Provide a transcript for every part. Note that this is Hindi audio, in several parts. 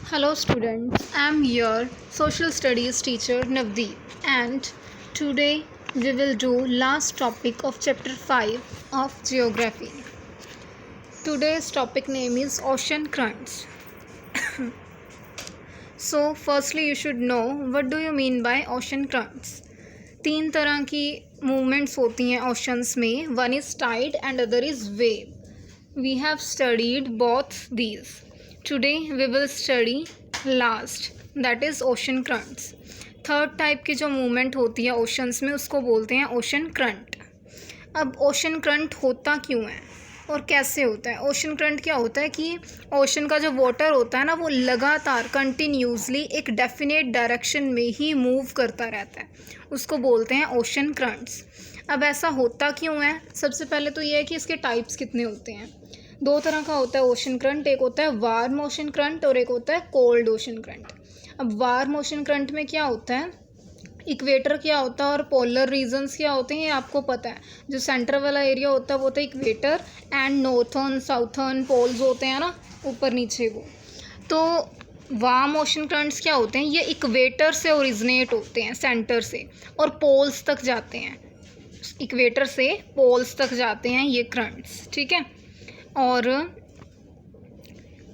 Hello students, I am your social studies teacher Navdeep and today we will do last topic of chapter 5 of geography. Today's topic name is ocean currents. So firstly you should know what do you mean by ocean currents. तीन तरह की मूवमेंट्स होती हैं ओशंस में. One is tide and other is wave. We have studied both these. Today we will study last, that is ocean currents. Third type की जो मूवमेंट होती है ओशंस में उसको बोलते हैं ओशन करंट. अब ओशन करंट होता क्यों है और कैसे होता है? ओशन करंट क्या होता है कि ओशन का जो वाटर होता है ना वो लगातार कंटिन्यूसली एक डेफिनेट डायरेक्शन में ही मूव करता रहता है, उसको बोलते हैं ओशन करंट्स. अब ऐसा होता क्यों है? सबसे पहले तो ये है कि इसके टाइप्स कितने होते हैं. दो तरह का होता है ओशन करंट. एक होता है वार्म ओशन करंट और एक होता है कोल्ड ओशन करंट. अब वार्म ओशन करंट में क्या होता है, इक्वेटर क्या होता है और पोलर रीजन्स क्या होते हैं ये आपको पता है. जो सेंटर वाला एरिया होता है वो होता है equator and northern southern poles होते हैं ना, ऊपर नीचे वो. तो वार्म ओशन करंट्स क्या होते हैं, ये इक्वेटर से ओरिजिनेट होते हैं, सेंटर से, और पोल्स तक जाते हैं. इक्वेटर से पोल्स तक जाते हैं ये करंट्स, ठीक है. और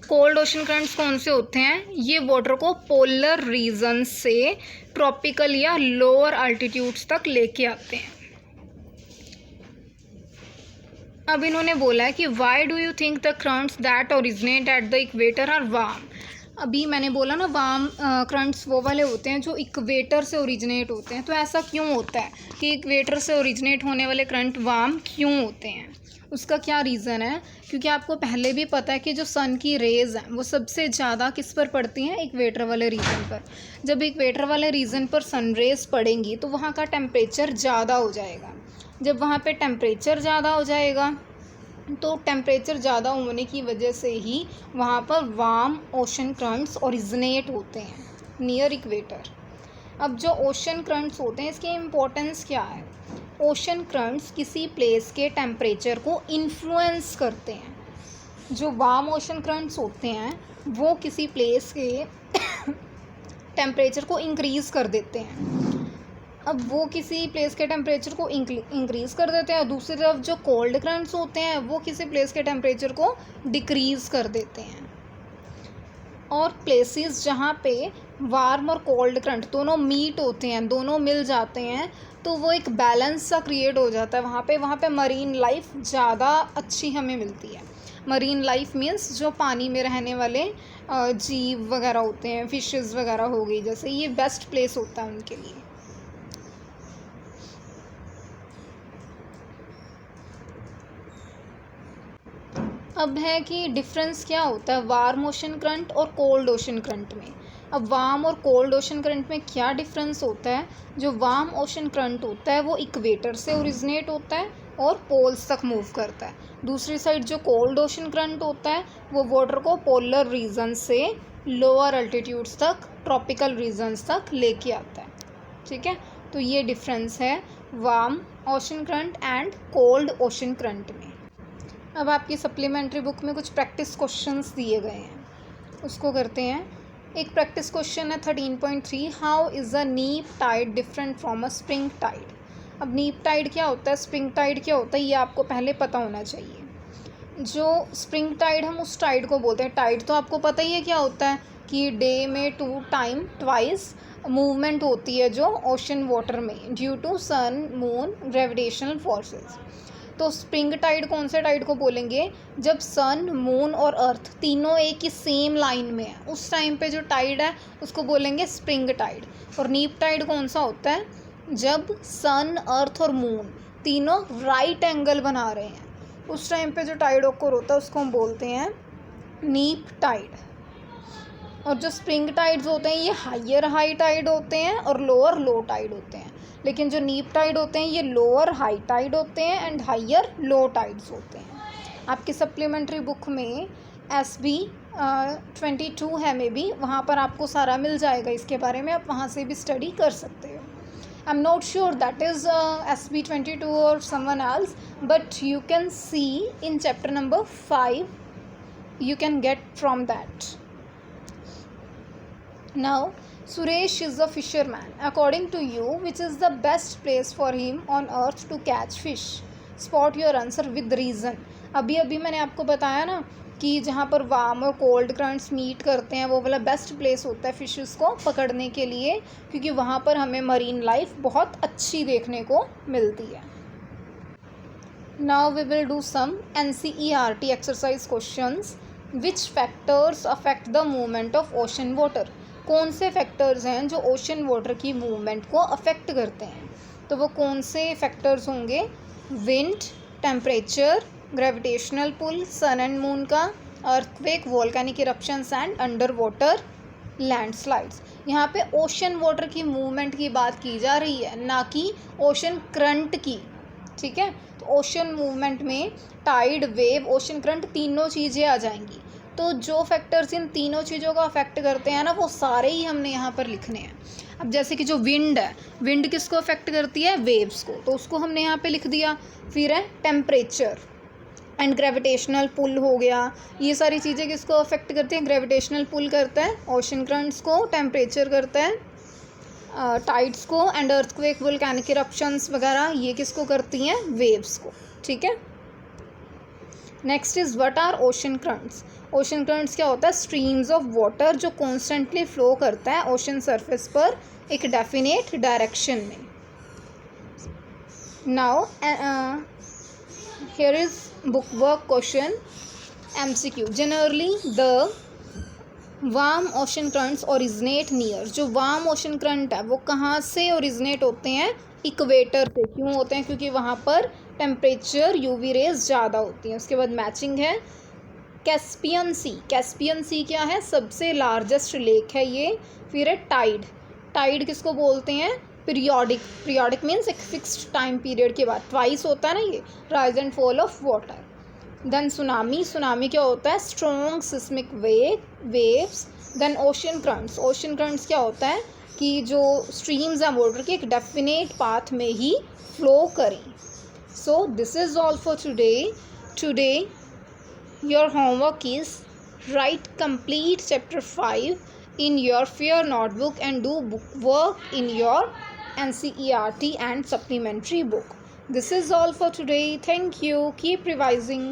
कोल्ड ओशन करंट्स कौन से होते हैं, ये वाटर को पोलर रीजन से ट्रॉपिकल या लोअर अल्टीट्यूड्स तक लेके आते हैं. अब इन्होंने बोला है कि why do you think the currents that originate at the equator are warm. अभी मैंने बोला ना वार्म करंट्स वो वाले होते हैं जो इक्वेटर से ओरिजिनेट होते हैं. तो ऐसा क्यों होता है कि इक्वेटर से ओरिजिनेट होने वाले करंट वार्म क्यों होते हैं? उसका क्या रीज़न है? क्योंकि आपको पहले भी पता है कि जो सन की रेज़ हैं वो सबसे ज़्यादा किस पर पड़ती हैं, इक्वेटर वाले रीजन पर. जब इक्वेटर वाले रीजन पर सन रेज़ पड़ेंगी तो वहाँ का टेम्परेचर ज़्यादा हो जाएगा. जब वहाँ पे टेम्परेचर ज़्यादा हो जाएगा तो टेम्परेचर ज़्यादा होने की वजह से ही वहाँ पर वार्म ओशन करंट्स ओरिजिनेट होते हैं नियर इक्वेटर. अब जो ओशन करंट्स होते हैं इसकी इम्पोर्टेंस क्या है? ओशन करंट्स किसी प्लेस के टेम्परेचर को इन्फ्लुएंस करते हैं. जो वार्म ओशन करंट्स होते हैं वो किसी प्लेस के टेम्परेचर को इंक्रीज़ कर देते हैं. अब वो किसी प्लेस के टेम्परेचर को इंक्रीज़ कर देते हैं और दूसरी तरफ जो कोल्ड करंट्स होते हैं वो किसी प्लेस के टेम्परेचर को डिक्रीज़ कर देते हैं. और प्लेसेस जहाँ पे वार्म और कोल्ड करंट दोनों मीट होते हैं, दोनों मिल जाते हैं, तो वो एक बैलेंस सा क्रिएट हो जाता है वहाँ पे मरीन लाइफ ज़्यादा अच्छी हमें मिलती है. मरीन लाइफ मीन्स जो पानी में रहने वाले जीव वगैरह होते हैं, फिशेस वगैरह हो गई, जैसे ये बेस्ट प्लेस होता है उनके लिए. अब है कि डिफरेंस क्या होता है वार्म ओशन करंट और कोल्ड ओशन करंट में. अब वार्म और कोल्ड ओशन करंट में क्या डिफरेंस होता है? जो वार्म ओशन करंट होता है वो इक्वेटर से ओरिजिनेट होता है और पोल्स तक मूव करता है. दूसरी साइड जो कोल्ड ओशन करंट होता है वो वाटर को पोलर रीजन से लोअर अल्टीट्यूड्स तक, ट्रॉपिकल रीजन्स तक लेके आता है, ठीक है. तो ये डिफरेंस है warm ocean current and cold ocean current में. अब आपकी सप्लीमेंट्री बुक में कुछ प्रैक्टिस क्वेश्चंस दिए गए हैं, उसको करते हैं. एक प्रैक्टिस क्वेश्चन है 13.3, how is a neap tide different from a spring tide. अब नीप टाइड क्या होता है, स्प्रिंग टाइड क्या होता है, ये आपको पहले पता होना चाहिए. जो स्प्रिंग टाइड हम उस टाइड को बोलते हैं. टाइड तो आपको पता ही है क्या होता है कि डे में 2 टाइम ट्वाइस मूवमेंट होती है जो ओशन वाटर में due to sun moon gravitational forces. तो स्प्रिंग टाइड कौन से टाइड को बोलेंगे, जब सन मून और अर्थ तीनों एक ही सेम लाइन में है उस टाइम पे जो टाइड है उसको बोलेंगे स्प्रिंग टाइड. और नीप टाइड कौन सा होता है, जब सन अर्थ और मून तीनों राइट एंगल बना रहे हैं उस टाइम पे जो टाइड ओकर होता है उसको हम बोलते हैं नीप टाइड. और जो स्प्रिंग टाइड्स होते हैं ये हायर हाई टाइड होते हैं और लोअर लो टाइड होते हैं. लेकिन जो नीप टाइड होते हैं ये लोअर हाई टाइड होते हैं एंड हायर लो टाइड्स होते हैं. आपकी सप्लीमेंट्री बुक में SB 22 है मे बी, वहाँ पर आपको सारा मिल जाएगा इसके बारे में, आप वहाँ से भी स्टडी कर सकते हो. I am not sure that is SB 22 और someone else, but you can see in chapter number 5 you can get from that. Now, Suresh is a fisherman. According to you, which is the best place for him on earth to catch fish? Spot your answer with reason. अभी अभी मैंने आपको बताया ना कि जहाँ पर वार्म और कोल्ड करंट्स मीट करते हैं वो वाला बेस्ट प्लेस होता है फिशेस को पकड़ने के लिए, क्योंकि वहाँ पर हमें मरीन लाइफ बहुत अच्छी देखने को मिलती है. Now we will do some NCERT exercise questions. Which factors affect the movement of ocean water? कौन से फैक्टर्स हैं जो ओशन वाटर की मूवमेंट को अफेक्ट करते हैं? तो वो कौन से फैक्टर्स होंगे? Wind, temperature, gravitational pull, sun and moon का, earthquake, volcanic eruptions and underwater landslides. यहाँ पे ओशन वाटर की मूवमेंट की बात की जा रही है, ना कि ओशन करंट की. ठीक है, तो ओशन मूवमेंट में टाइड, वेव, ओशन करंट तीनों चीज़ें आ जाएंगी. तो जो फैक्टर्स इन तीनों चीज़ों को अफेक्ट करते हैं ना, वो सारे ही हमने यहाँ पर लिखने हैं. अब जैसे कि जो विंड है, विंड किसको अफेक्ट करती है? वेव्स को, तो उसको हमने यहाँ पे लिख दिया. फिर है टेम्परेचर एंड ग्रेविटेशनल पुल हो गया. ये सारी चीज़ें किसको अफेक्ट करती हैं? ग्रेविटेशनल पुल करता है ओशन करंट्स को, टेम्परेचर करता है टाइड्स को, एंड अर्थक्वेक, वोल्केनिक इरप्शंस वगैरह ये किसको करती हैं? वेव्स को. ठीक है. Next is what are ocean currents? Ocean currents क्या होता है? स्ट्रीम्स ऑफ वाटर जो कॉन्स्टेंटली फ्लो करता है ओशन सरफेस पर एक डेफिनेट डायरेक्शन में. Now here is book work question MCQ. Generally the warm ocean currents originate near. जो वार्म ओशन करंट है वो कहाँ से ओरिजिनेट होते हैं? इक्वेटर से. क्यों होते हैं? क्योंकि वहाँ पर टेम्परेचर, यूवी रेज ज़्यादा होती हैं. उसके बाद मैचिंग है कैस्पियन सी. कैस्पियन सी क्या है? सबसे लार्जेस्ट लेक है ये. फिर है टाइड. टाइड किसको बोलते हैं? पीरियोडिक. पीरियोडिक मीन्स एक फिक्स्ड टाइम पीरियड के बाद ट्वाइस होता है ना ये, rise and fall of water. Then tsunami. Tsunami क्या होता है? Strong seismic waves. Then ocean currents. Ocean currents क्या होता है कि जो स्ट्रीम्स हैं वाटर के एक डेफिनेट पाथ में ही फ्लो करें. So this is all for today. Today your homework is write complete chapter 5 in your fair notebook and do book work in your NCERT and supplementary book. This is all for today. Thank you. Keep revising.